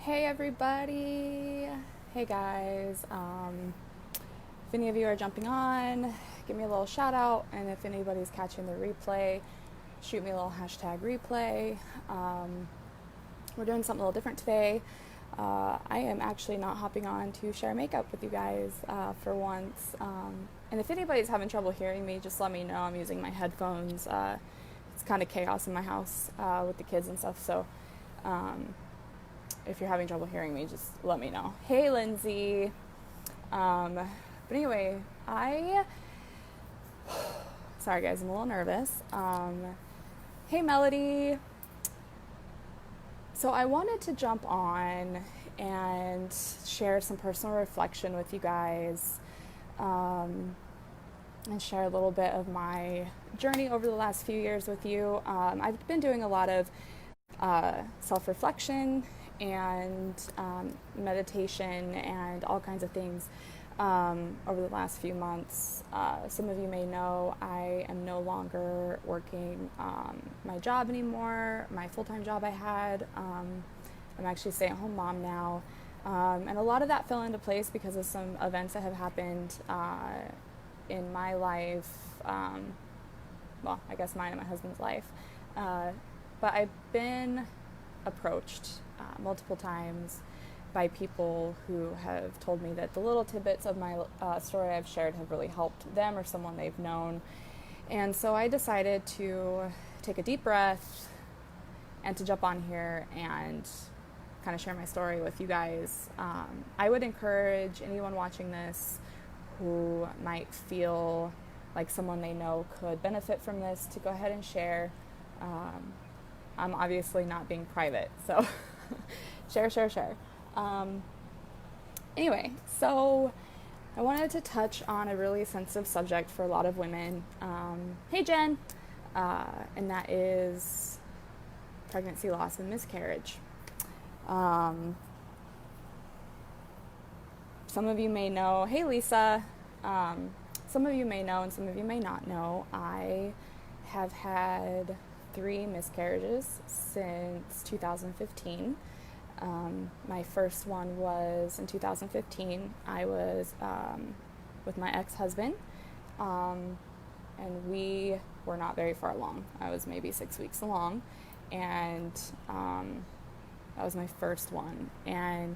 Hey everybody! Hey guys. If any of you are jumping on, give me a little shout out, and if anybody's catching the replay, shoot me a little hashtag replay. We're doing something a little different today. I am actually not hopping on to share makeup with you guys for once. And if anybody's having trouble hearing me, just let me know. I'm using my headphones. It's kind of chaos in my house with the kids and stuff, so if you're having trouble hearing me, just let me know. Hey, Lindsay. But anyway, sorry guys, I'm a little nervous. Hey, Melody. So I wanted to jump on and share some personal reflection with you guys, and share a little bit of my journey over the last few years with you. I've been doing a lot of self-reflection and meditation and all kinds of things over the last few months. Some of you may know I am no longer working my job anymore, my full-time job I had. I'm actually a stay-at-home mom now, and a lot of that fell into place because of some events that have happened in my life, well, I guess mine and my husband's life, but I've been approached multiple times by people who have told me that the little tidbits of my story I've shared have really helped them or someone they've known. And so I decided to take a deep breath and to jump on here and kind of share my story with you guys. I would encourage anyone watching this who might feel like someone they know could benefit from this to go ahead and share. I'm obviously not being private, so share. Anyway, so I wanted to touch on a really sensitive subject for a lot of women. Hey, Jen! And that is pregnancy loss and miscarriage. Some of you may know, hey, Lisa. Some of you may know and some of you may not know, I have had 3 miscarriages since 2015. My first one was in 2015. I was with my ex-husband, and we were not very far along. I was maybe 6 weeks along, and that was my first one. And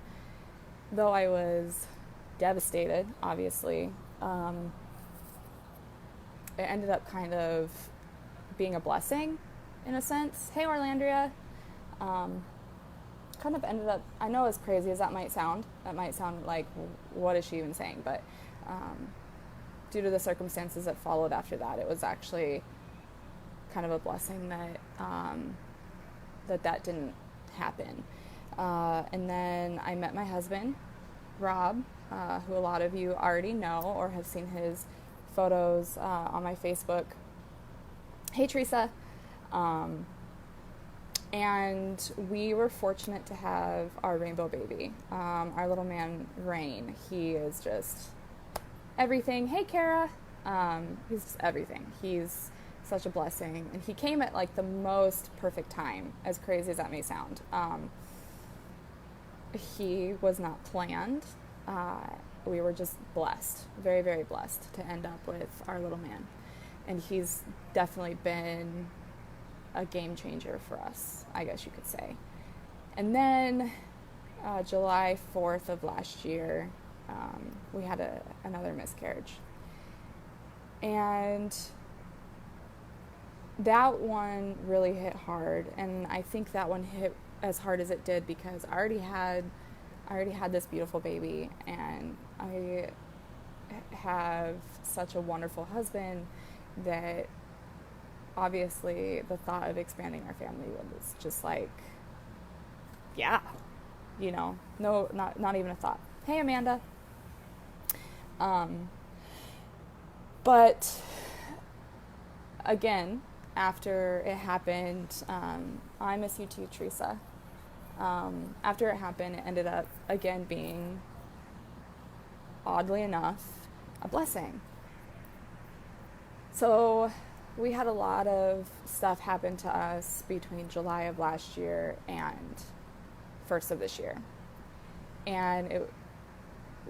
though I was devastated, obviously, it ended up kind of being a blessing in a sense. Hey, Orlandria. Kind of ended up, I know as crazy as that might sound like, what is she even saying? But due to the circumstances that followed after that, it was actually kind of a blessing that that didn't happen. And then I met my husband, Rob, who a lot of you already know or have seen his photos on my Facebook. Hey, Teresa. And we were fortunate to have our rainbow baby, our little man, Rain. He is just everything. Hey, Kara. He's just everything. He's such a blessing. And he came at like the most perfect time, as crazy as that may sound. He was not planned. We were just blessed, very, very blessed to end up with our little man. And he's definitely been a game changer for us, I guess you could say. And then July 4th of last year, we had another miscarriage. And that one really hit hard. And I think that one hit as hard as it did because I already had this beautiful baby, and I have such a wonderful husband that obviously the thought of expanding our family was just like, yeah, no, not even a thought. Hey, Amanda. But again, after it happened, I miss you too, Teresa. After it happened, it ended up again being, oddly enough, a blessing. So we had a lot of stuff happen to us between July of last year and 1st of this year. And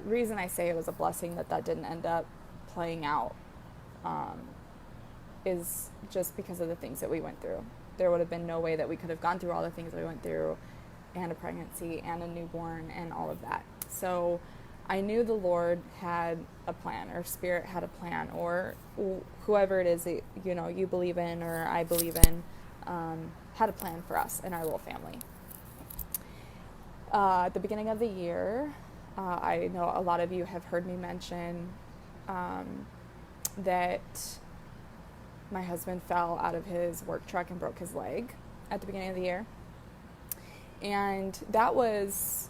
reason I say it was a blessing that didn't end up playing out is just because of the things that we went through. There would have been no way that we could have gone through all the things that we went through, and a pregnancy and a newborn and all of that. So I knew the Lord had a plan, or Spirit had a plan, or whoever it is that, you know, you believe in or I believe in, had a plan for us and our little family. At the beginning of the year, I know a lot of you have heard me mention that my husband fell out of his work truck and broke his leg at the beginning of the year. And that was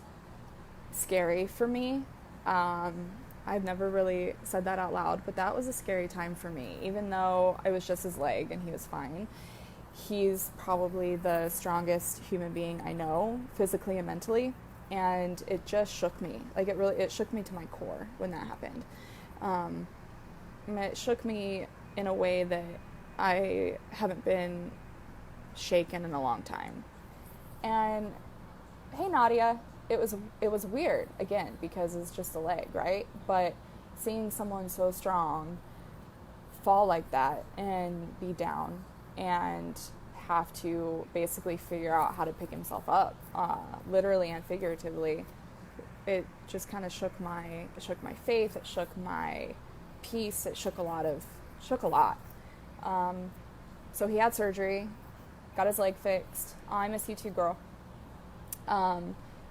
scary for me. I've never really said that out loud, but that was a scary time for me, even though it was just his leg and he was fine. He's probably the strongest human being I know, physically and mentally, and it just shook me. Like, it shook me to my core when that happened. It shook me in a way that I haven't been shaken in a long time. And hey, Nadia, it was weird, again, because it's just a leg, right? But seeing someone so strong fall like that and be down and have to basically figure out how to pick himself up, literally and figuratively, it just kind of shook my faith, it shook my peace, it shook a lot. So he had surgery, got his leg fixed. I miss you too, girl.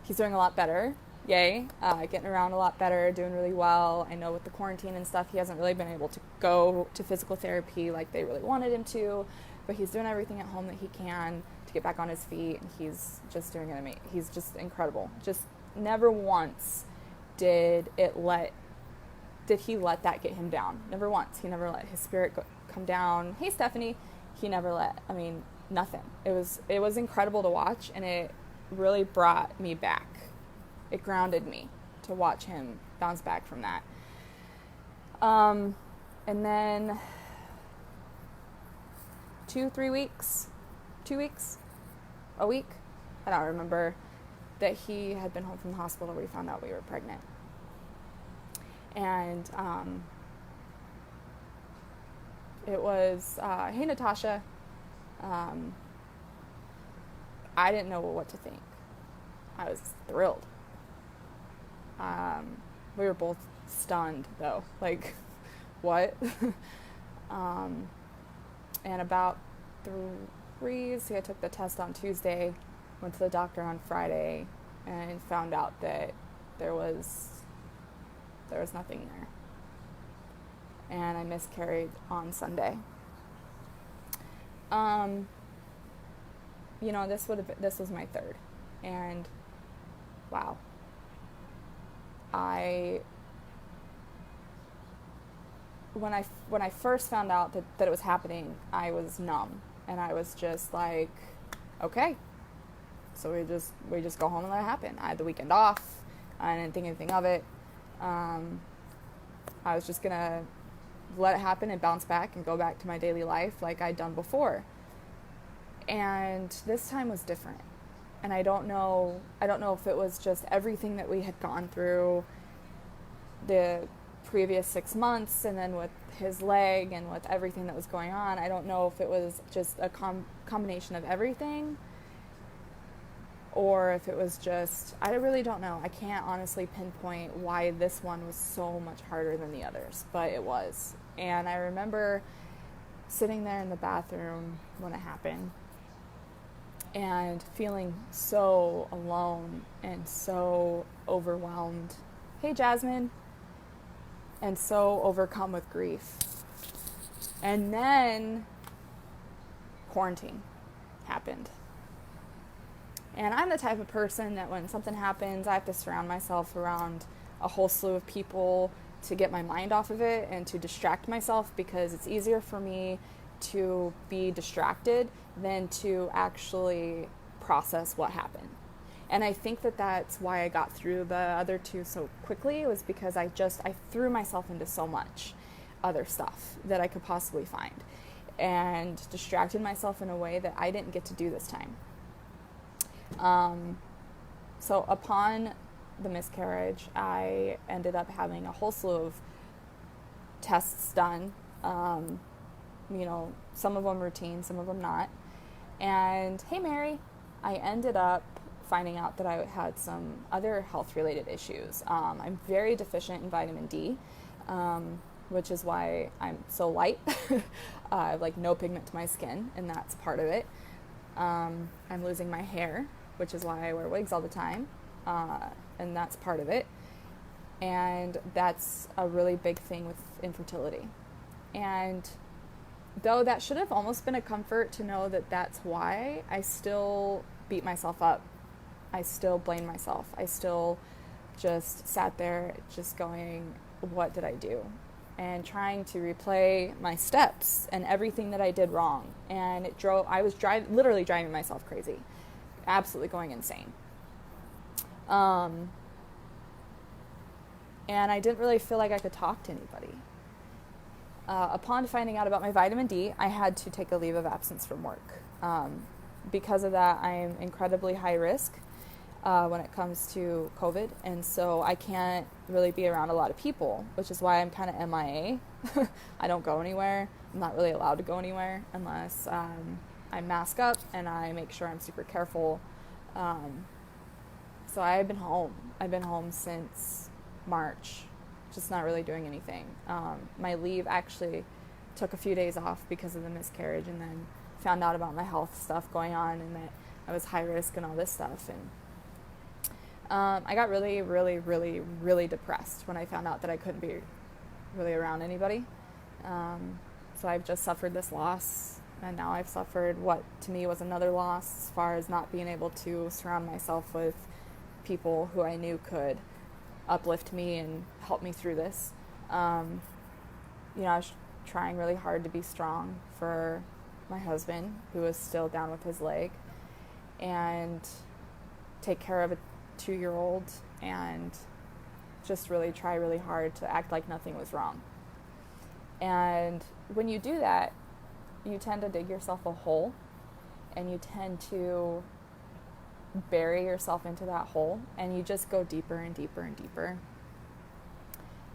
He's doing a lot better. Yay. Getting around a lot better, doing really well. I know with the quarantine and stuff, he hasn't really been able to go to physical therapy like they really wanted him to, but he's doing everything at home that he can to get back on his feet, and he's just doing it amazing. He's just incredible. Just never once did he let that get him down. Never once. He never let his spirit come down. Hey, Stephanie. He never nothing. It was incredible to watch, and it really brought me back. It grounded me to watch him bounce back from that. And then 2 weeks, a week, I don't remember, that he had been home from the hospital. We found out we were pregnant. And it was, hey, Natasha. I didn't know what to think. I was thrilled. We were both stunned, though. Like, what? And about 3, so I took the test on Tuesday, went to the doctor on Friday, and found out that there was nothing there. And I miscarried on Sunday. You know, this was my third, and wow. When I first found out that it was happening, I was numb, and I was just like, okay, so we just go home and let it happen. I had the weekend off. I didn't think anything of it. I was just gonna let it happen and bounce back and go back to my daily life like I'd done before. And this time was different. And I don't know if it was just everything that we had gone through the previous 6 months, and then with his leg and with everything that was going on. I don't know if it was just a combination of everything, or if it was just, I really don't know. I can't honestly pinpoint why this one was so much harder than the others, but it was. And I remember sitting there in the bathroom when it happened and feeling so alone and so overwhelmed. Hey, Jasmine. And so overcome with grief. And then quarantine happened. And I'm the type of person that when something happens, I have to surround myself around a whole slew of people to get my mind off of it and to distract myself, because it's easier for me to be distracted than to actually process what happened. And I think that's why I got through the other two so quickly, was because I threw myself into so much other stuff that I could possibly find and distracted myself in a way that I didn't get to do this time. So upon the miscarriage, I ended up having a whole slew of tests done. Some of them routine, some of them not. And hey, Mary, I ended up finding out that I had some other health-related issues. I'm very deficient in vitamin D, which is why I'm so light. I have like no pigment to my skin, and that's part of it. I'm losing my hair, which is why I wear wigs all the time, and that's part of it. And that's a really big thing with infertility. And though that should have almost been a comfort to know that that's why, I still beat myself up. I still blame myself. I still just sat there just going, what did I do? And trying to replay my steps and everything that I did wrong. And I was literally driving myself crazy. Absolutely going insane. And I didn't really feel like I could talk to anybody. Upon finding out about my vitamin D, I had to take a leave of absence from work. Because of that, I'm incredibly high risk when it comes to COVID, and so I can't really be around a lot of people, which is why I'm kind of MIA. I don't go anywhere. I'm not really allowed to go anywhere unless I mask up and I make sure I'm super careful. So I've been home. I've been home since March, just not really doing anything. My leave actually took a few days off because of the miscarriage, and then found out about my health stuff going on and that I was high risk and all this stuff. And I got really, really, really, really depressed when I found out that I couldn't be really around anybody. So I've just suffered this loss, and now I've suffered what to me was another loss as far as not being able to surround myself with people who I knew could uplift me and help me through this. I was trying really hard to be strong for my husband, who was still down with his leg, and take care of a 2-year-old, and just really try really hard to act like nothing was wrong. And when you do that, you tend to dig yourself a hole, and you tend to bury yourself into that hole, and you just go deeper and deeper and deeper.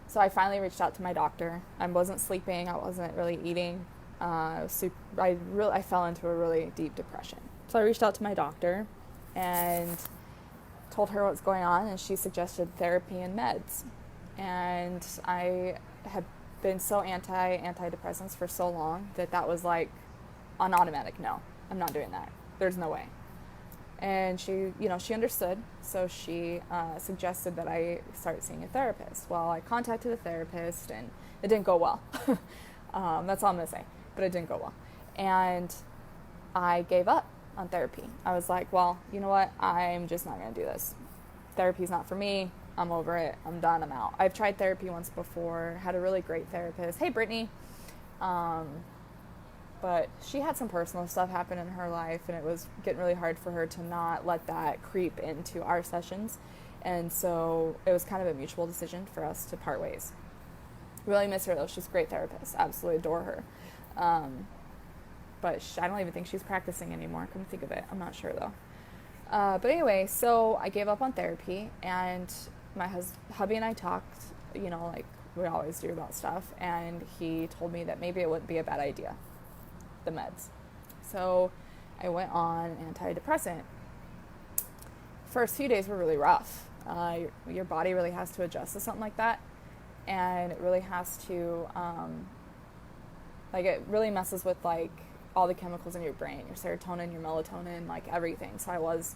So I finally reached out to my doctor. I wasn't sleeping. I wasn't really eating. I fell into a really deep depression. So I reached out to my doctor and told her what's going on, and she suggested therapy and meds. And I had been so antidepressants for so long that was like an automatic no. I'm not doing that. There's no way. And she understood, so she suggested that I start seeing a therapist. Well, I contacted a therapist, and it didn't go well. That's all I'm going to say, but it didn't go well. And I gave up on therapy. I was like, well, you know what? I'm just not going to do this. Therapy's not for me. I'm over it. I'm done. I'm out. I've tried therapy once before, had a really great therapist. Hey, Brittany. But she had some personal stuff happen in her life, and it was getting really hard for her to not let that creep into our sessions. And so it was kind of a mutual decision for us to part ways. Really miss her, though. She's a great therapist. Absolutely adore her. But I don't even think she's practicing anymore. Come think of it. I'm not sure, though. But anyway, so I gave up on therapy, and my hubby and I talked, like we always do about stuff, and he told me that maybe it wouldn't be a bad idea, the meds. So I went on antidepressant. First few days were really rough. Your body really has to adjust to something like that, and it really has to, it really messes with all the chemicals in your brain, your serotonin, your melatonin, everything. So I was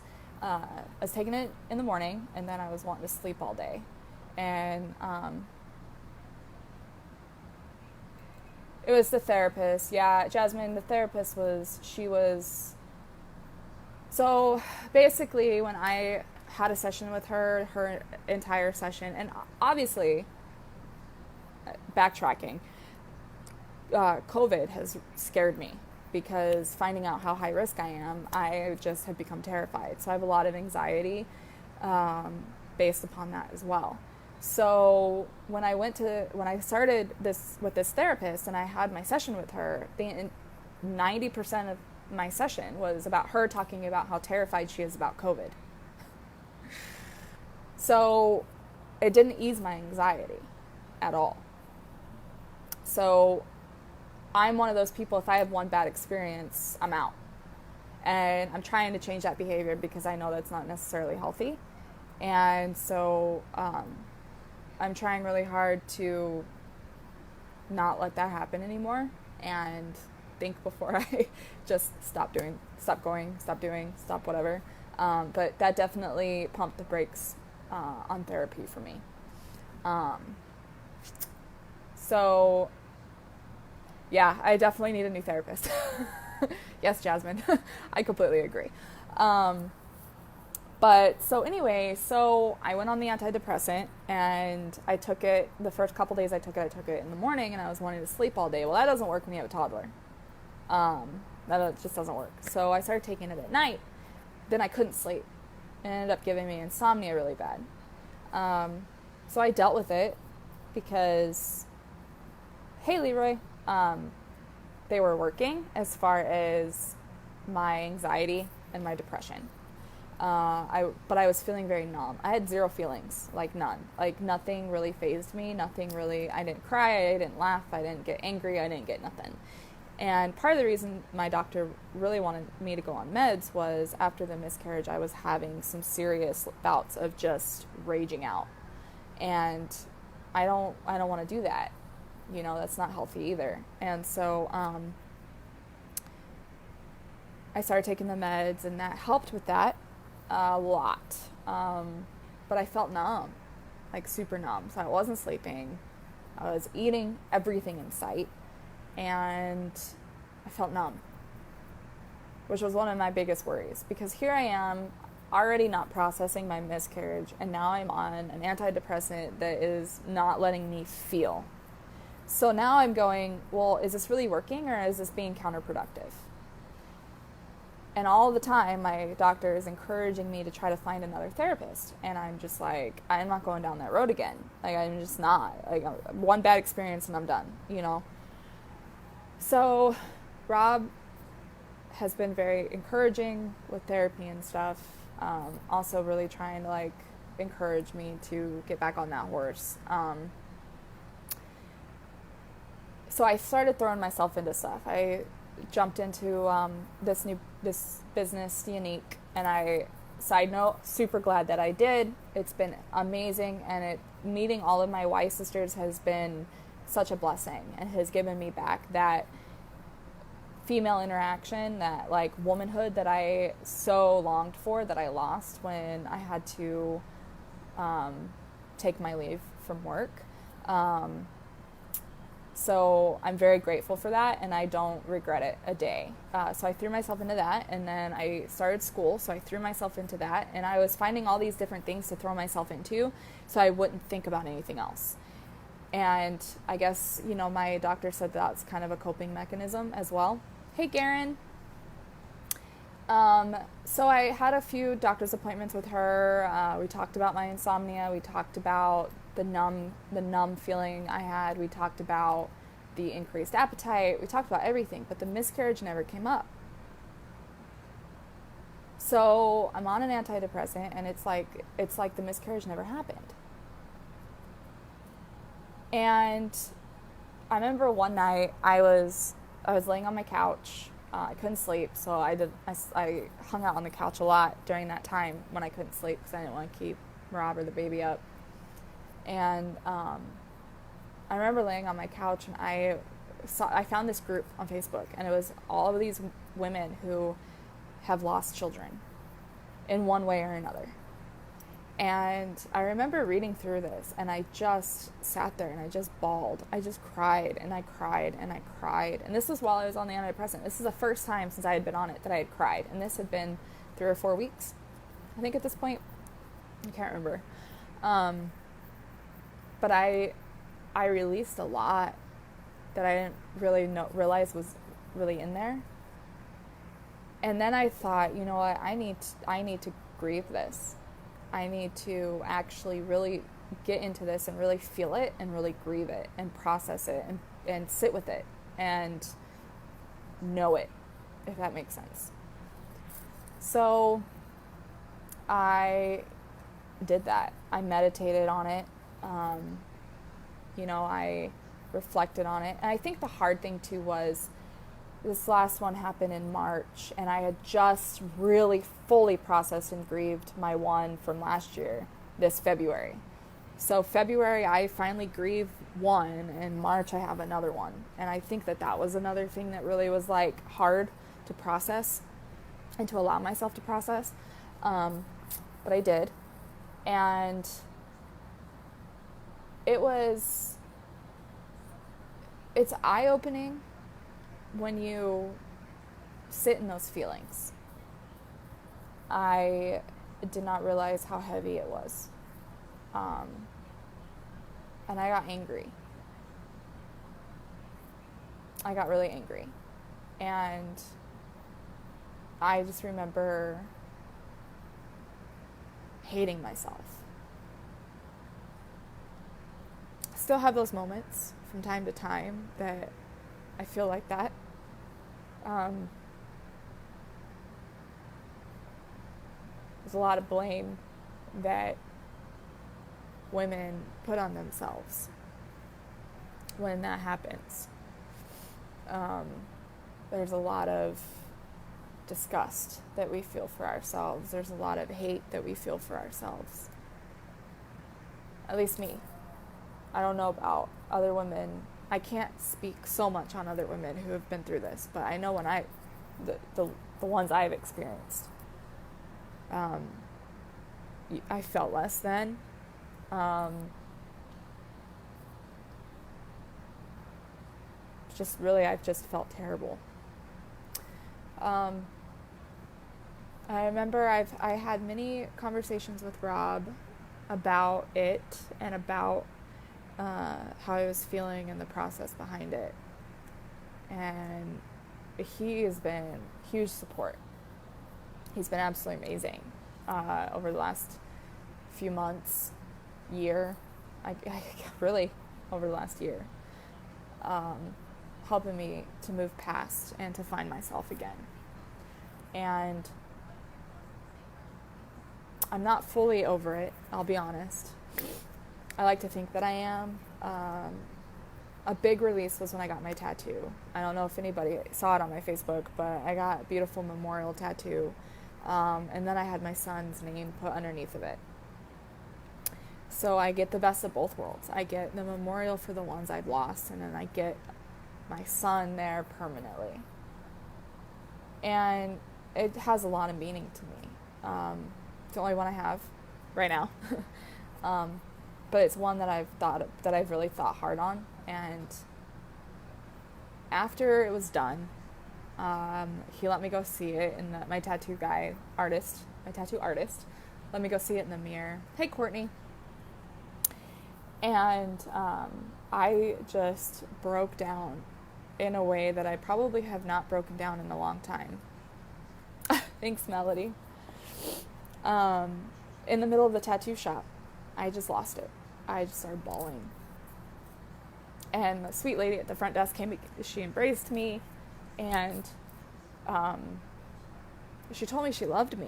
taking it in the morning, and then I was wanting to sleep all day. And it was the therapist. Yeah, Jasmine, the therapist so basically when I had a session with her entire session, and obviously, backtracking, COVID has scared me, because finding out how high risk I am, I just have become terrified. So I have a lot of anxiety based upon that as well. So when I started this with this therapist and I had my session with her, 90% of my session was about her talking about how terrified she is about COVID. So it didn't ease my anxiety at all. So I'm one of those people, if I have one bad experience, I'm out. And I'm trying to change that behavior because I know that's not necessarily healthy. And so I'm trying really hard to not let that happen anymore and think before I just stop doing, stop going, stop doing, stop whatever. But that definitely pumped the brakes on therapy for me. So yeah, I definitely need a new therapist. Yes, Jasmine, I completely agree. But so anyway, so I went on the antidepressant and I took it, the first couple days I took it in the morning, and I was wanting to sleep all day. Well, that doesn't work when you have a toddler. That just doesn't work. So I started taking it at night. Then I couldn't sleep. It ended up giving me insomnia really bad. So I dealt with it because, hey, Leroy, they were working as far as my anxiety and my depression. But I was feeling very numb. I had zero feelings, like none. Like nothing really fazed me. Nothing really, I didn't cry, I didn't laugh, I didn't get angry, I didn't get nothing. And part of the reason my doctor really wanted me to go on meds was after the miscarriage, I was having some serious bouts of just raging out. And I don't want to do that. You know, that's not healthy either. And so I started taking the meds, and that helped with that a lot. But I felt numb, like super numb. So I wasn't sleeping. I was eating everything in sight, and I felt numb, which was one of my biggest worries, because here I am already not processing my miscarriage, and now I'm on an antidepressant that is not letting me feel. So now I'm going, well, is this really working, or is this being counterproductive? And all the time, my doctor is encouraging me to try to find another therapist. And I'm just like, I'm not going down that road again. Like, I'm just not. Like, one bad experience and I'm done, you know? So Rob has been very encouraging with therapy and stuff. Also really trying to, like, encourage me to get back on that horse. So I started throwing myself into stuff. I jumped into this business, Unique, and I, side note, super glad that I did. It's been amazing, and meeting all of my Y sisters has been such a blessing, and has given me back that female interaction, that like womanhood that I so longed for, that I lost when I had to take my leave from work. So I'm very grateful for that, and I don't regret it a day. So I threw myself into that, and then I started school, so I threw myself into that, and I was finding all these different things to throw myself into so I wouldn't think about anything else. And I guess, you know, my doctor said that's kind of a coping mechanism as well. Hey, Garen. So I had a few doctor's appointments with her. We talked about my insomnia. We talked about the numb feeling I had. We talked about the increased appetite. We talked about everything, but the miscarriage never came up. So I'm on an antidepressant, and it's like the miscarriage never happened. And I remember one night I was laying on my couch. I couldn't sleep, so I hung out on the couch a lot during that time when I couldn't sleep because I didn't want to keep Rob or the baby up. And I remember laying on my couch, and I found this group on Facebook, and it was all of these women who have lost children in one way or another. And I remember reading through this, and I just sat there and I just bawled. I just cried and I cried and I cried. And this was while I was on the antidepressant. This is the first time since I had been on it that I had cried. And this had been 3 or 4 weeks, I think, at this point. I can't remember. But I released a lot that I didn't really realize was really in there. And then I thought, you know what, I need to grieve this. I need to actually really get into this and really feel it and really grieve it and process it and sit with it and know it, if that makes sense. So I did that. I meditated on it. I reflected on it. And I think the hard thing too was this last one happened in March, and I had just really fully processed and grieved my one from last year, this February. So February, I finally grieved one, and March I have another one. And I think that was another thing that really was like hard to process and to allow myself to process. But I did. And it's eye-opening when you sit in those feelings. I did not realize how heavy it was. And I got angry. I got really angry. And I just remember hating myself. Still have those moments from time to time that I feel like that. There's a lot of blame that women put on themselves when that happens. There's a lot of disgust that we feel for ourselves. There's a lot of hate that we feel for ourselves. At least me. I don't know about other women. I can't speak so much on other women who have been through this, but I know when the ones I've experienced, I felt less than. I've just felt terrible. I remember I had many conversations with Rob about it and about how I was feeling and the process behind it. And he has been huge support. He's been absolutely amazing over the last few months, year, really over the last year, helping me to move past and to find myself again. And I'm not fully over it, I'll be honest. I like to think that I am. A big release was when I got my tattoo. I don't know if anybody saw it on my Facebook, but I got a beautiful memorial tattoo. And then I had my son's name put underneath of it. So I get the best of both worlds. I get the memorial for the ones I've lost, and then I get my son there permanently. And it has a lot of meaning to me. It's the only one I have right now. But it's one that I've really thought hard on. And after it was done, he let me go see it, and my tattoo artist, let me go see it in the mirror. Hey, Courtney. And I just broke down in a way that I probably have not broken down in a long time. Thanks, Melody. In the middle of the tattoo shop, I just lost it. I just started bawling. And the sweet lady at the front desk she embraced me, and she told me she loved me.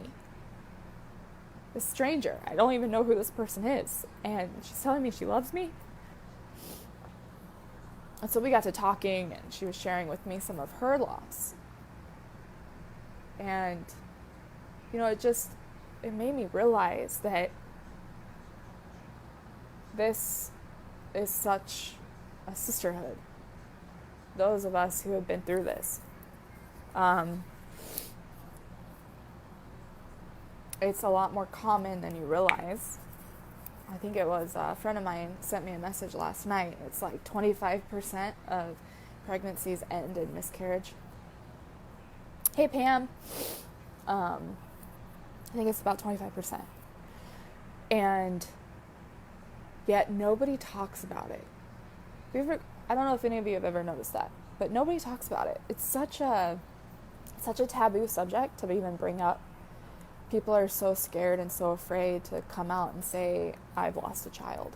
This stranger, I don't even know who this person is, and she's telling me she loves me. And so we got to talking, and she was sharing with me some of her loss. And, it made me realize that this is such a sisterhood. Those of us who have been through this. It's a lot more common than you realize. I think it was a friend of mine sent me a message last night. It's like 25% of pregnancies end in miscarriage. Hey, Pam. I think it's about 25%. And yet nobody talks about it. I don't know if any of you have ever noticed that, but nobody talks about it. It's such a taboo subject to even bring up. People are so scared and so afraid to come out and say, I've lost a child.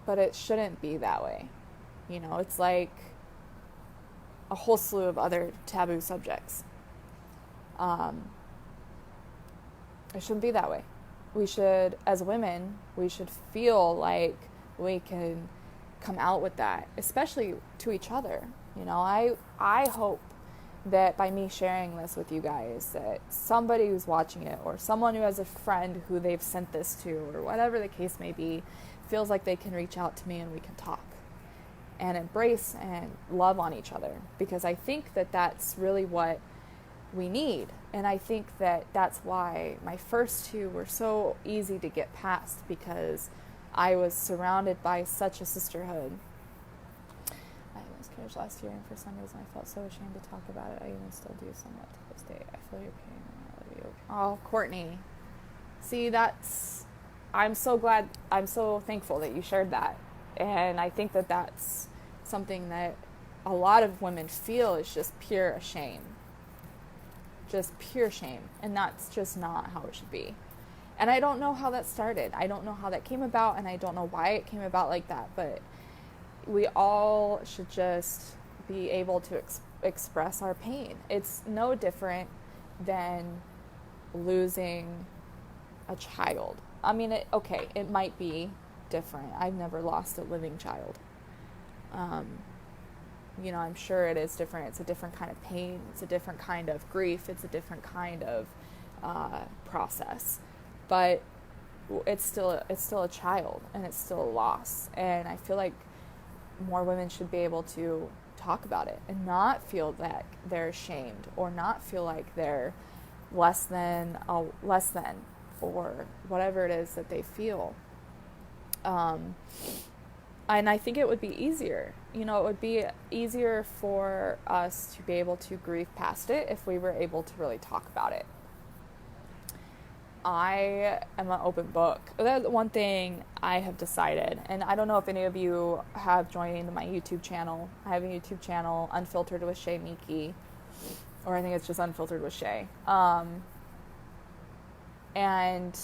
But it shouldn't be that way. It's like a whole slew of other taboo subjects. It shouldn't be that way. We should, as women, we should feel like we can come out with that, especially to each other. You know, I hope that by me sharing this with you guys, that somebody who's watching it, or someone who has a friend who they've sent this to, or whatever the case may be, feels like they can reach out to me and we can talk and embrace and love on each other, because I think that that's really what we need. And I think that that's why my first two were so easy to get past, because I was surrounded by such a sisterhood. I had miscarriage last year, and for some reason I felt so ashamed to talk about it. I even still do somewhat to this day. I feel your pain and I love you. Oh, Courtney. See, I'm so glad, I'm so thankful that you shared that. And I think that that's something that a lot of women feel is just pure shame. Just pure shame. And that's just not how it should be. And I don't know how that started. I don't know how that came about, and I don't know why it came about like that. But we all should just be able to express our pain. It's no different than losing a child. I mean, it might be different. I've never lost a living child. You know, I'm sure it is different. It's a different kind of pain. It's a different kind of grief. It's a different kind of process. But it's still a child, and it's still a loss. And I feel like more women should be able to talk about it and not feel that they're ashamed, or not feel like they're less than, or whatever it is that they feel. And I think it would be easier. You know, it would be easier for us to be able to grieve past it if we were able to really talk about it. I am an open book. That's one thing I have decided, and I don't know if any of you have joined my YouTube channel. I have a YouTube channel, Unfiltered with Shay Miki, or I think it's just Unfiltered with Shay. And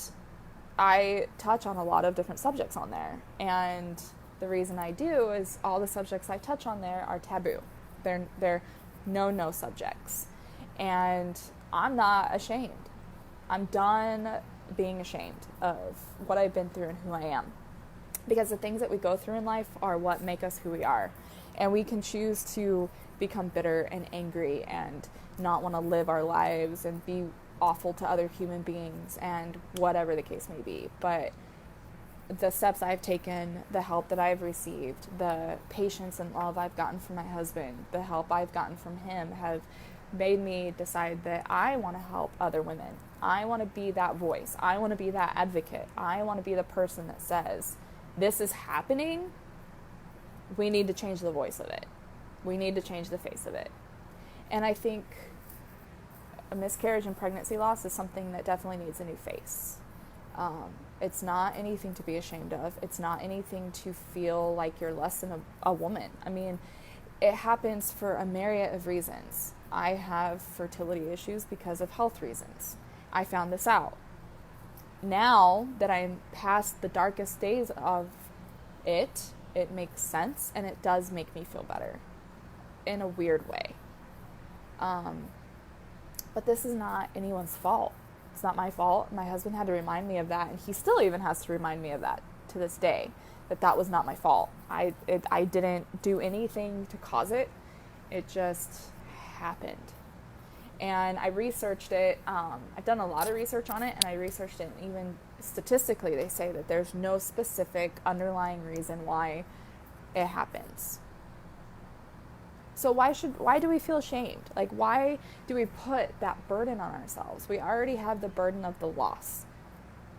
I touch on a lot of different subjects on there, and the reason I do is all the subjects I touch on there are taboo. They're no subjects, and I'm not ashamed. I'm done being ashamed of what I've been through and who I am, because the things that we go through in life are what make us who we are, and we can choose to become bitter and angry and not want to live our lives and be awful to other human beings and whatever the case may be. But the steps I've taken, the help that I've received, the patience and love I've gotten from my husband, the help I've gotten from him have made me decide that I want to help other women. I want to be that voice. I want to be that advocate. I want to be the person that says, this is happening. We need to change the voice of it. We need to change the face of it. And I think a miscarriage and pregnancy loss is something that definitely needs a new face. It's not anything to be ashamed of. It's not anything to feel like you're less than a woman. I mean, it happens for a myriad of reasons. I have fertility issues because of health reasons. I found this out. Now that I'm past the darkest days of it makes sense, and it does make me feel better in a weird way. But this is not anyone's fault. It's not my fault. My husband had to remind me of that, and he still even has to remind me of that to this day, that was not my fault. I didn't do anything to cause it. It just happened. And I researched it. I've done a lot of research on it, and I researched it, and even statistically they say that there's no specific underlying reason why it happens. So why do we feel ashamed? Like, why do we put that burden on ourselves? We already have the burden of the loss.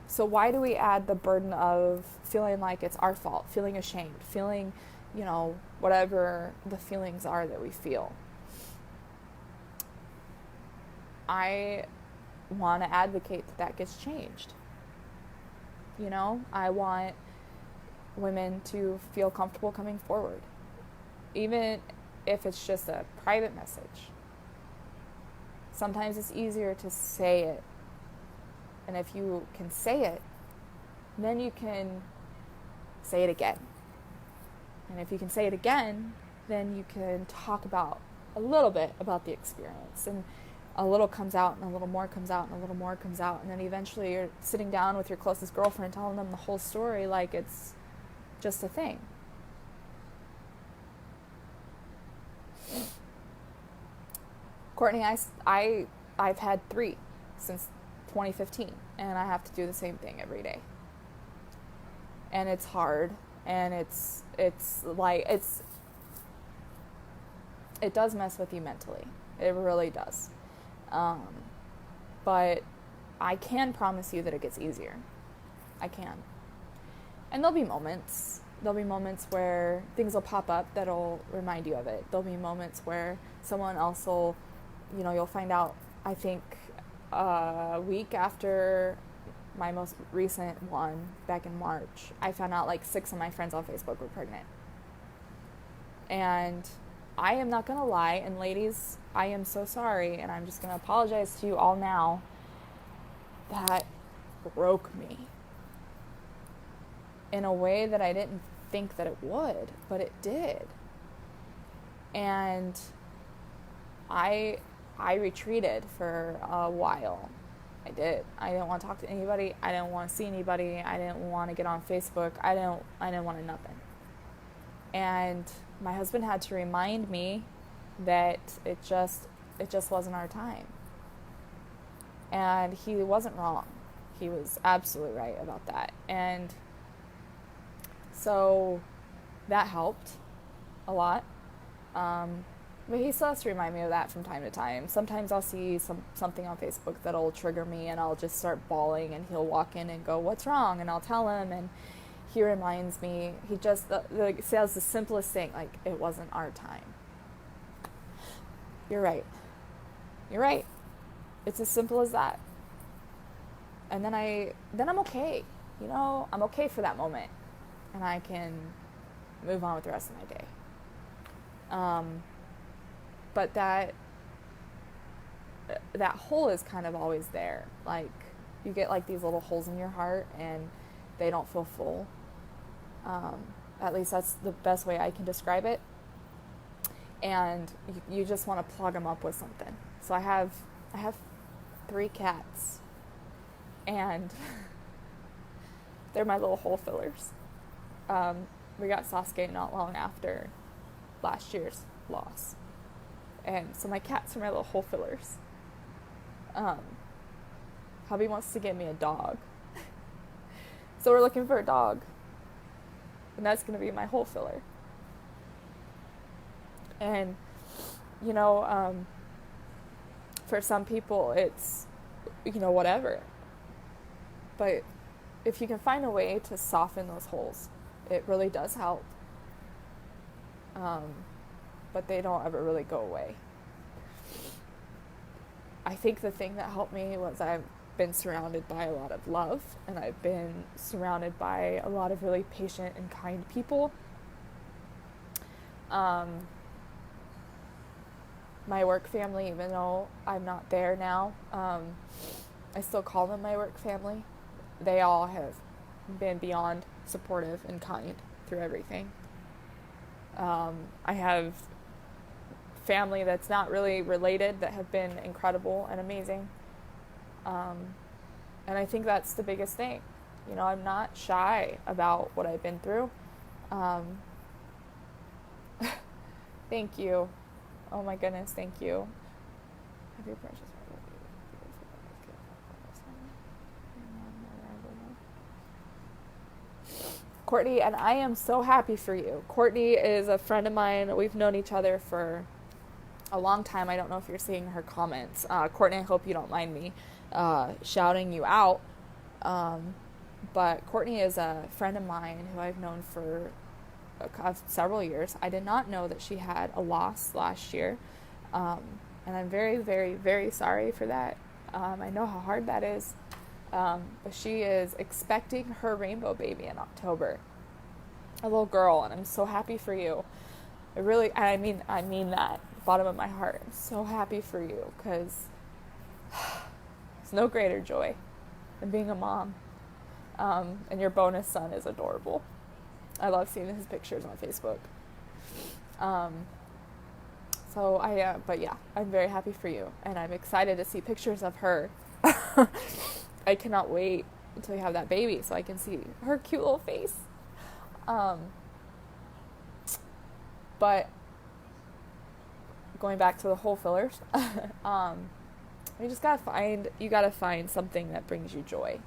So why do we add the burden of feeling like it's our fault, feeling ashamed, feeling, whatever the feelings are that we feel? I want to advocate that gets changed. I want women to feel comfortable coming forward, even if it's just a private message. Sometimes it's easier to say it. And if you can say it, then you can say it again. And if you can say it again, then you can talk about a little bit about the experience. And a little comes out and a little more comes out and a little more comes out, and then eventually you're sitting down with your closest girlfriend telling them the whole story like it's just a thing. Courtney, I've had 3 since 2015, and I have to do the same thing every day. And it's hard, and it does mess with you mentally. It really does. But I can promise you that it gets easier. I can. And there'll be moments. There'll be moments where things will pop up that'll remind you of it. There'll be moments where someone else will, you'll find out, I think, a week after my most recent one, back in March, I found out like 6 of my friends on Facebook were pregnant. And I am not going to lie, and ladies, I am so sorry, and I'm just going to apologize to you all now. That broke me in a way that I didn't think that it would, but it did. And I retreated for a while. I did. I didn't want to talk to anybody. I didn't want to see anybody. I didn't want to get on Facebook. I didn't want to nothing. And my husband had to remind me that it just wasn't our time. And he wasn't wrong. He was absolutely right about that. And so that helped a lot. But he still has to remind me of that from time to time. Sometimes I'll see something on Facebook that'll trigger me, and I'll just start bawling, and he'll walk in and go, "What's wrong?" And I'll tell him, and he reminds me. He just says the simplest thing, like, "It wasn't our time." You're right. You're right. It's as simple as that. And then I'm okay. I'm okay for that moment, and I can move on with the rest of my day. But that hole is kind of always there. Like, you get like these little holes in your heart, and they don't feel full. At least that's the best way I can describe it. And you just want to plug them up with something. So I have 3 cats, and they're my little hole fillers. We got Sasuke not long after last year's loss. And so my cats are my little hole fillers. Hubby wants to get me a dog. So we're looking for a dog. And that's going to be my hole filler. And, for some people it's, whatever. But if you can find a way to soften those holes, it really does help. But they don't ever really go away. I think the thing that helped me was I've been surrounded by a lot of love, and I've been surrounded by a lot of really patient and kind people. My work family, even though I'm not there now, I still call them my work family. They all have been beyond supportive and kind through everything. I have family that's not really related that have been incredible and amazing. And I think that's the biggest thing. I'm not shy about what I've been through. Thank you. Oh my goodness, thank you. Have your precious Courtney, and I am so happy for you. Courtney is a friend of mine. We've known each other for a long time. I don't know if you're seeing her comments. Courtney, I hope you don't mind me shouting you out. But Courtney is a friend of mine who I've known for several years. I did not know that she had a loss last year. And I'm very, very, very sorry for that. I know how hard that is. But she is expecting her rainbow baby in October. A little girl, and I'm so happy for you. I mean that, bottom of my heart. I'm so happy for you, because there's no greater joy than being a mom. And your bonus son is adorable. I love seeing his pictures on Facebook. So but yeah, I'm very happy for you, and I'm excited to see pictures of her. I cannot wait until we have that baby so I can see her cute little face. But going back to the whole fillers, you gotta find something that brings you joy.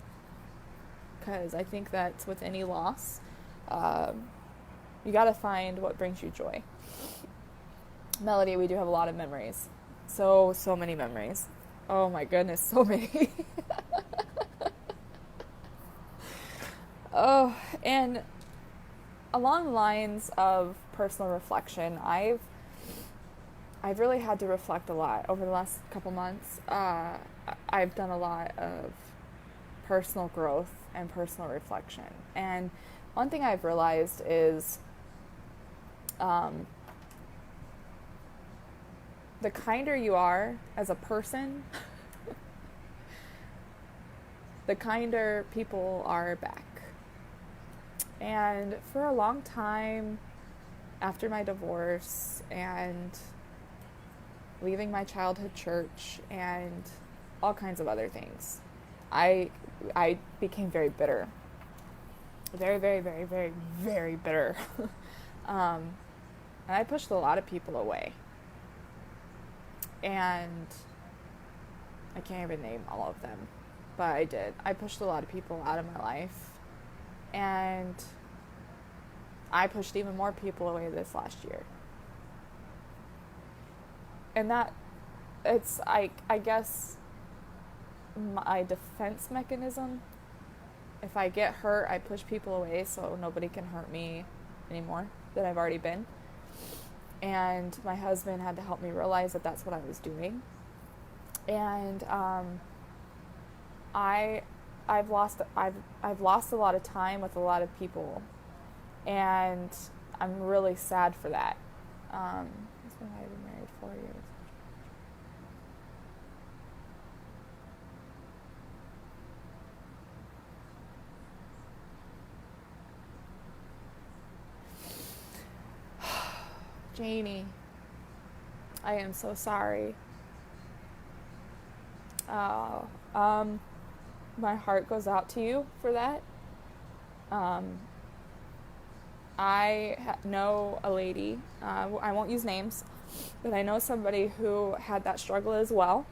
Because I think that's with any loss, you gotta find what brings you joy. Melody, we do have a lot of memories. So many memories. Oh my goodness, so many. Oh, and along the lines of personal reflection, I've really had to reflect a lot over the last couple months. I've done a lot of personal growth and personal reflection. And one thing I've realized is the kinder you are as a person, the kinder people are back. And for a long time after my divorce and leaving my childhood church and all kinds of other things, I became very bitter. Very, very, very, very, very bitter. And I pushed a lot of people away. And I can't even name all of them, but I did. I pushed a lot of people out of my life. And I pushed even more people away this last year. And I guess my defense mechanism. If I get hurt, I push people away so nobody can hurt me anymore than I've already been. And my husband had to help me realize that that's what I was doing. And I've lost a lot of time with a lot of people, and I'm really sad for that. That's when I've been married 4 years. Janie, I am so sorry. My heart goes out to you for that. I know a lady, I won't use names, but I know somebody who had that struggle as well.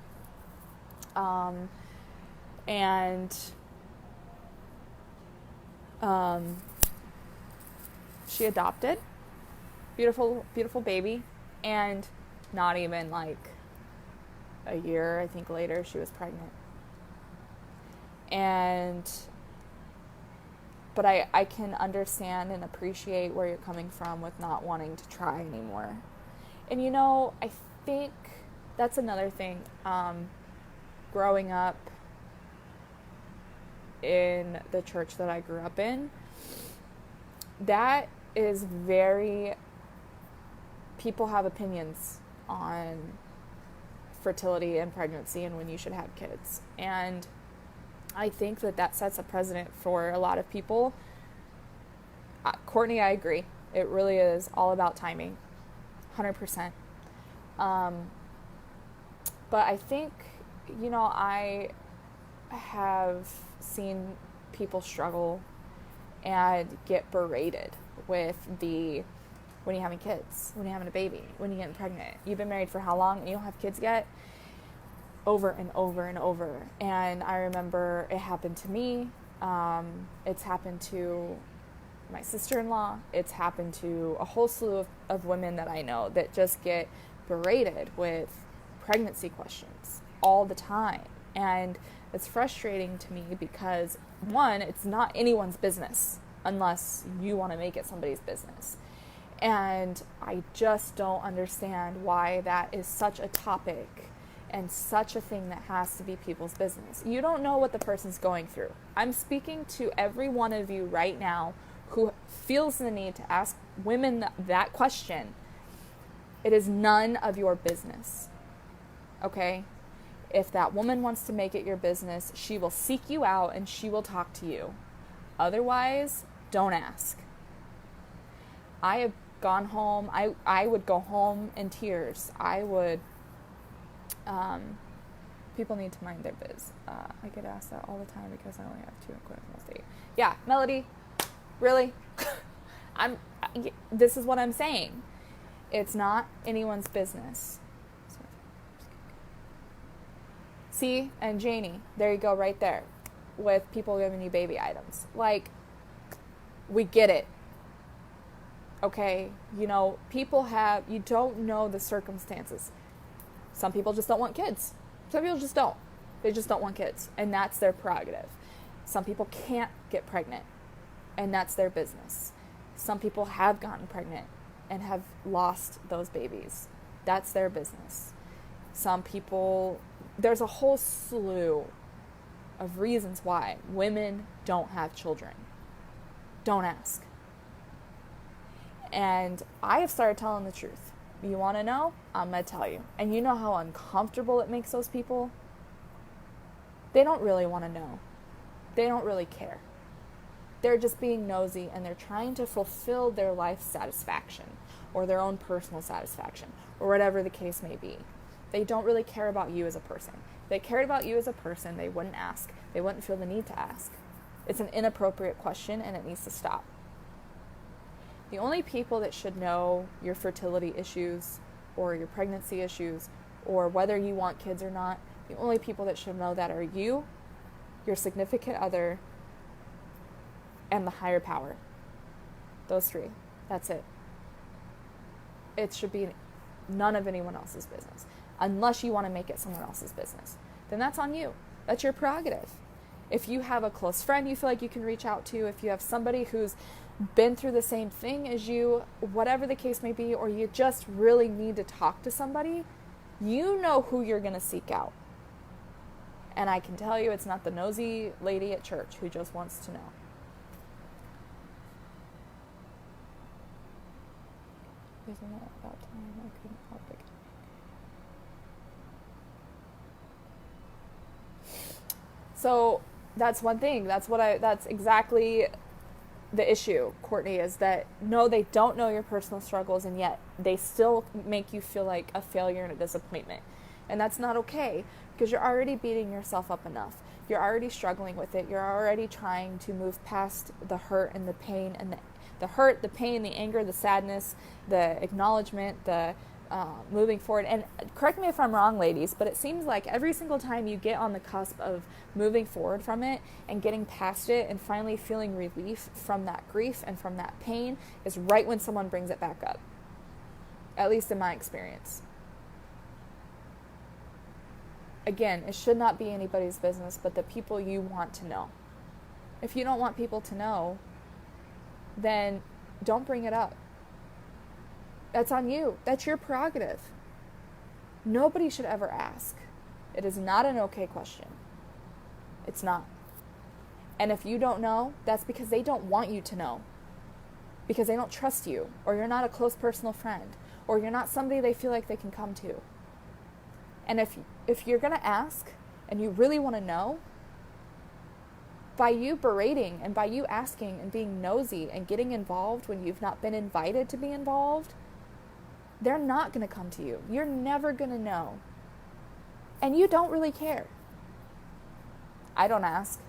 She adopted. Beautiful, beautiful baby. And not even like a year, I think, later, she was pregnant. But I can understand and appreciate where you're coming from with not wanting to try anymore. And I think that's another thing. Growing up in the church that I grew up in, that is people have opinions on fertility and pregnancy and when you should have kids. And I think that sets a precedent for a lot of people. Courtney, I agree. It really is all about timing. 100%. But I think, I have seen people struggle and get berated with when you're having kids, when you're having a baby, when you're getting pregnant. You've been married for how long and you don't have kids yet? Over and over and over. And I remember it happened to me. It's happened to my sister-in-law. It's happened to a whole slew of women that I know that just get berated with pregnancy questions all the time. And it's frustrating to me because, one, it's not anyone's business unless you want to make it somebody's business. And I just don't understand why that is such a topic and such a thing that has to be people's business. You don't know what the person's going through. I'm speaking to every one of you right now who feels the need to ask women that question. It is none of your business. Okay? If that woman wants to make it your business, she will seek you out and she will talk to you. Otherwise, don't ask. I have gone home. I would go home in tears. I would, people need to mind their biz. I get asked that all the time because I only have 2 in clinical state. Yeah, Melody, really? This is what I'm saying. It's not anyone's business. See, and Janie, there you go right there with people giving you baby items. Like, we get it. Okay? You know, you don't know the circumstances. Some people just don't want kids. Some people just don't. They just don't want kids. And that's their prerogative. Some people can't get pregnant. And that's their business. Some people have gotten pregnant and have lost those babies. That's their business. Some people, there's a whole slew of reasons why women don't have children. Don't ask. And I have started telling the truth. You want to know? I'm going to tell you. And you know how uncomfortable it makes those people? They don't really want to know. They don't really care. They're just being nosy, and they're trying to fulfill their life satisfaction or their own personal satisfaction or whatever the case may be. They don't really care about you as a person. If they cared about you as a person, they wouldn't ask. They wouldn't feel the need to ask. It's an inappropriate question, and it needs to stop. The only people that should know your fertility issues or your pregnancy issues or whether you want kids or not, the only people that should know that are you, your significant other, and the higher power. Those 3. That's it. It should be none of anyone else's business. Unless you want to make it someone else's business. Then that's on you. That's your prerogative. If you have a close friend you feel like you can reach out to, if you have somebody who's been through the same thing as you, whatever the case may be, or you just really need to talk to somebody, you know who you're going to seek out. And I can tell you it's not the nosy lady at church who just wants to know. Isn't it about time I couldn't help it? So that's one thing. That's exactly the issue, Courtney, is that no, they don't know your personal struggles, and yet they still make you feel like a failure and a disappointment. And that's not okay, because you're already beating yourself up enough. You're already struggling with it. You're already trying to move past the hurt and the pain and the hurt, the pain, the anger, the sadness, the acknowledgement, the moving forward. And correct me if I'm wrong, ladies, but it seems like every single time you get on the cusp of moving forward from it and getting past it and finally feeling relief from that grief and from that pain is right when someone brings it back up. At least in my experience. Again, it should not be anybody's business but the people you want to know. If you don't want people to know, then don't bring it up. That's on you. That's your prerogative. Nobody should ever ask. It is not an okay question. It's not. And if you don't know, that's because they don't want you to know. Because they don't trust you, or you're not a close personal friend, or you're not somebody they feel like they can come to. And if you're going to ask, and you really want to know, by you berating and by you asking and being nosy and getting involved when you've not been invited to be involved, they're not going to come to you. You're never going to know. And you don't really care. I don't ask.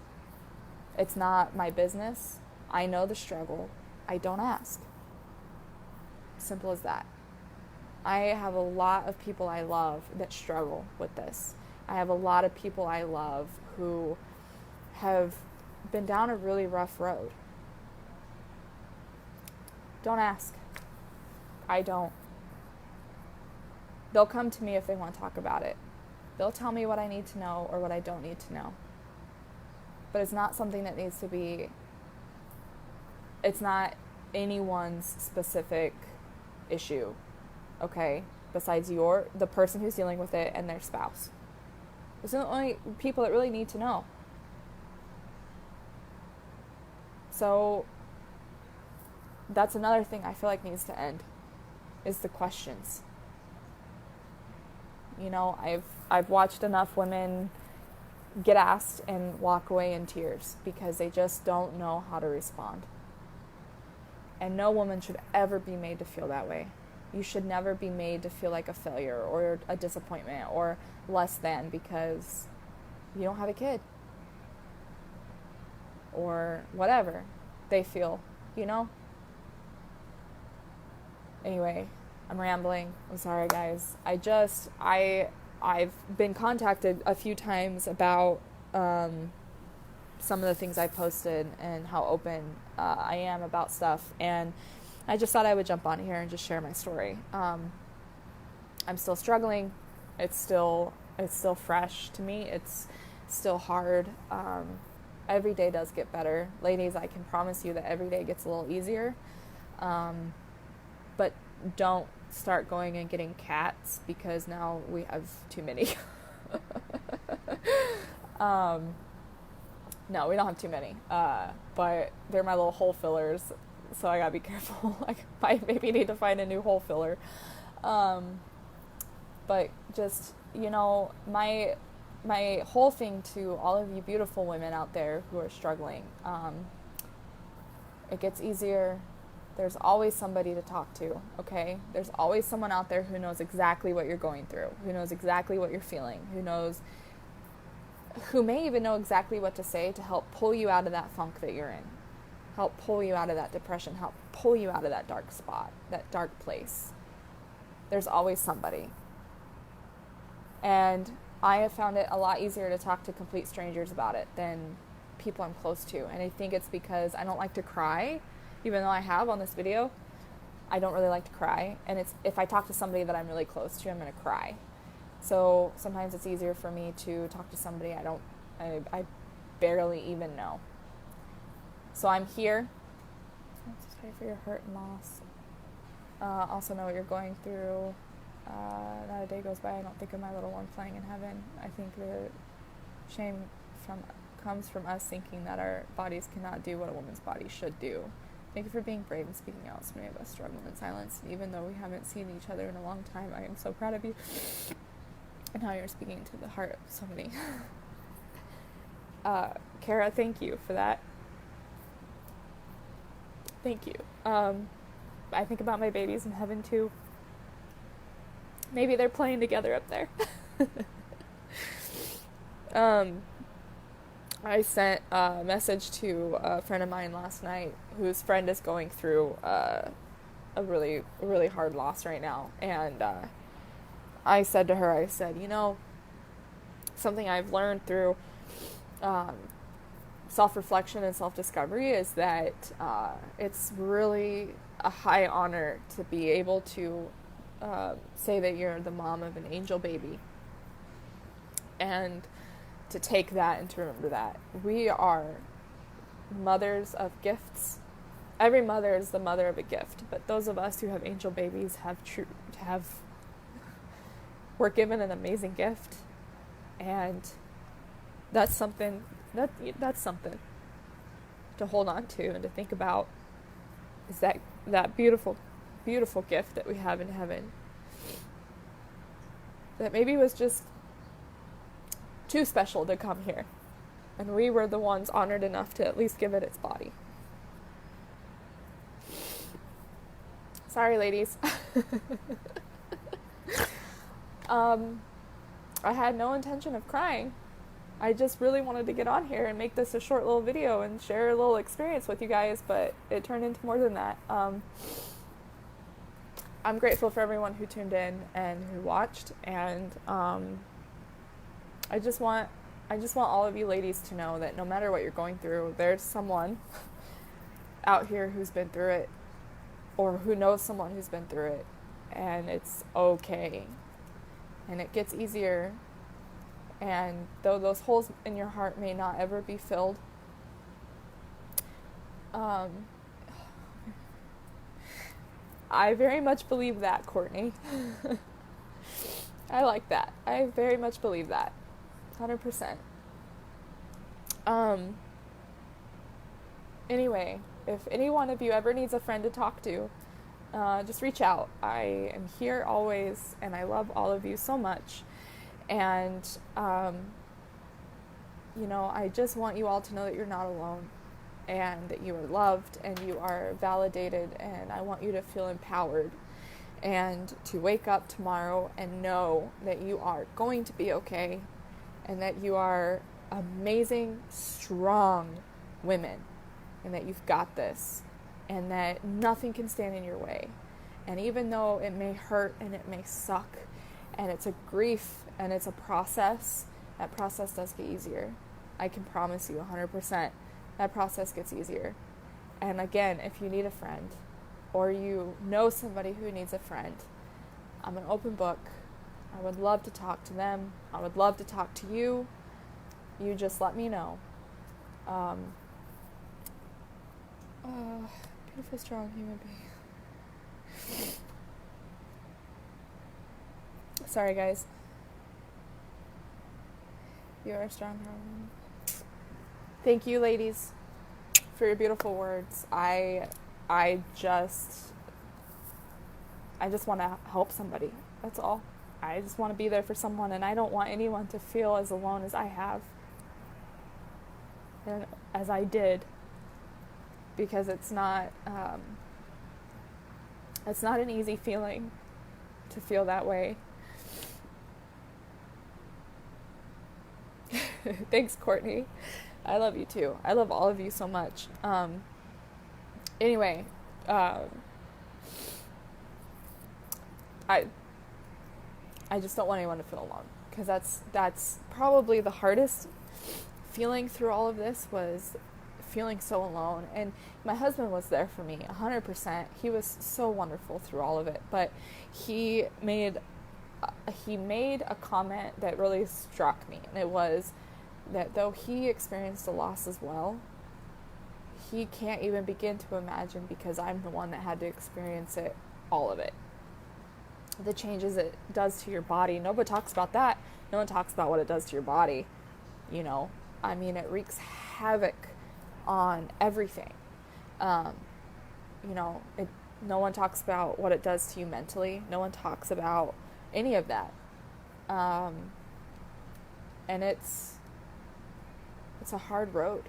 It's not my business. I know the struggle. I don't ask. Simple as that. I have a lot of people I love that struggle with this. I have a lot of people I love who have been down a really rough road. Don't ask. I don't. They'll come to me if they want to talk about it. They'll tell me what I need to know or what I don't need to know. But it's not something that needs to be, it's not anyone's specific issue, okay? Besides the person who's dealing with it and their spouse. Those are the only people that really need to know. So that's another thing I feel like needs to end, is the questions. You know, I've watched enough women get asked and walk away in tears because they just don't know how to respond. And no woman should ever be made to feel that way. You should never be made to feel like a failure or a disappointment or less than because you don't have a kid. Or whatever they feel, you know? Anyway, I'm rambling. I'm sorry, guys. I've been contacted a few times about some of the things I posted and how open I am about stuff, and I just thought I would jump on here and just share my story. I'm still struggling. It's still fresh to me. It's still hard. Every day does get better. Ladies, I can promise you that every day gets a little easier. But don't start going and getting cats because now we have too many. No, we don't have too many. But they're my little hole fillers, so I gotta be careful. I maybe need to find a new hole filler. But just, you know, my whole thing to all of you beautiful women out there who are struggling, it gets easier. There's always somebody to talk to, okay? There's always someone out there who knows exactly what you're going through, who knows exactly what you're feeling, who may even know exactly what to say to help pull you out of that funk that you're in, help pull you out of that depression, help pull you out of that dark spot, that dark place. There's always somebody. And I have found it a lot easier to talk to complete strangers about it than people I'm close to. And I think it's because I don't like to cry. Even though I have on this video, I don't really like to cry. And if I talk to somebody that I'm really close to, I'm going to cry. So sometimes it's easier for me to talk to somebody I barely even know. So I'm here. I'm sorry for your hurt and loss. Also know what you're going through. Not a day goes by I don't think of my little one playing in heaven. I think the shame comes from us thinking that our bodies cannot do what a woman's body should do. Thank you for being brave and speaking out. So many of us struggle in silence. And even though we haven't seen each other in a long time, I am so proud of you and how you're speaking to the heart of so many. Kara, thank you for that. Thank you. I think about my babies in heaven too. Maybe they're playing together up there. I sent a message to a friend of mine last night whose friend is going through a really, really hard loss right now. And I said to her, you know, something I've learned through self-reflection and self-discovery is that it's really a high honor to be able to say that you're the mom of an angel baby. And to take that and to remember that we are mothers of gifts. Every mother is the mother of a gift, but those of us who have angel babies we're given an amazing gift, and that's something to hold on to and to think about, is that beautiful, beautiful gift that we have in heaven that maybe was just too special to come here, and we were the ones honored enough to at least give it its body. Sorry, ladies. I had no intention of crying. I just really wanted to get on here and make this a short little video and share a little experience with you guys, but it turned into more than that. I'm grateful for everyone who tuned in and who watched, and I just want all of you ladies to know that no matter what you're going through, there's someone out here who's been through it, or who knows someone who's been through it, and it's okay. And it gets easier. And though those holes in your heart may not ever be filled, I very much believe that, Courtney. I like that. I very much believe that. 100%. Anyway, if any one of you ever needs a friend to talk to, just reach out. I am here always, and I love all of you so much. And, you know, I just want you all to know that you're not alone. and that you are loved and you are validated, and I want you to feel empowered and to wake up tomorrow and know that you are going to be okay and that you are amazing, strong women and that you've got this and that nothing can stand in your way. And even though it may hurt and it may suck and it's a grief and it's a process, that process does get easier. I can promise you 100% that process gets easier. And again, if you need a friend or you know somebody who needs a friend, I'm an open book. I would love to talk to them. I would love to talk to you. You just let me know. Beautiful, strong human being. Sorry, guys. You are a strong woman. Thank you, ladies, for your beautiful words. I just want to help somebody. That's all. I just want to be there for someone, and I don't want anyone to feel as alone as I have, and as I did, because it's not an easy feeling to feel that way. Thanks, Courtney. I love you too. I love all of you so much. Anyway, I just don't want anyone to feel alone, because that's probably the hardest feeling through all of this, was feeling so alone. And my husband was there for me 100%. He was so wonderful through all of it, but he made a comment that really struck me, and it was that though he experienced a loss as well, he can't even begin to imagine, because I'm the one that had to experience it, all of it. The changes it does to your body. Nobody talks about that. No one talks about what it does to your body. I mean, it wreaks havoc on everything. No one talks about what it does to you mentally. No one talks about any of that. And it's a hard road.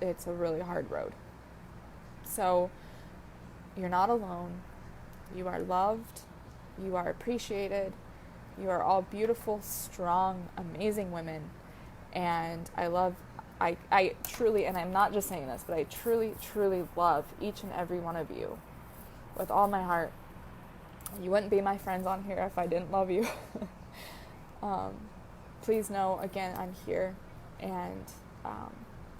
It's a really hard road. So you're not alone. You are loved. You are appreciated. You are all beautiful, strong, amazing women. And I truly, and I'm not just saying this, but I truly, truly love each and every one of you with all my heart. You wouldn't be my friends on here if I didn't love you. Please know, again, I'm here. And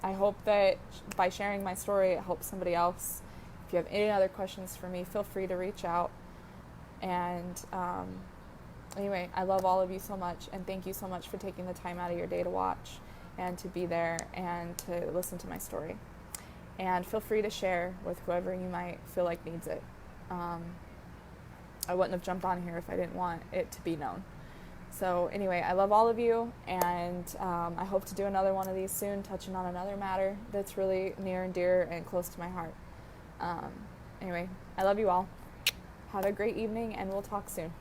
I hope that by sharing my story, it helps somebody else. If you have any other questions for me, feel free to reach out. And anyway, I love all of you so much, and thank you so much for taking the time out of your day to watch and to be there and to listen to my story. And feel free to share with whoever you might feel like needs it. I wouldn't have jumped on here if I didn't want it to be known. So anyway, I love all of you, and I hope to do another one of these soon, touching on another matter that's really near and dear and close to my heart. Anyway, I love you all. Have a great evening, and we'll talk soon.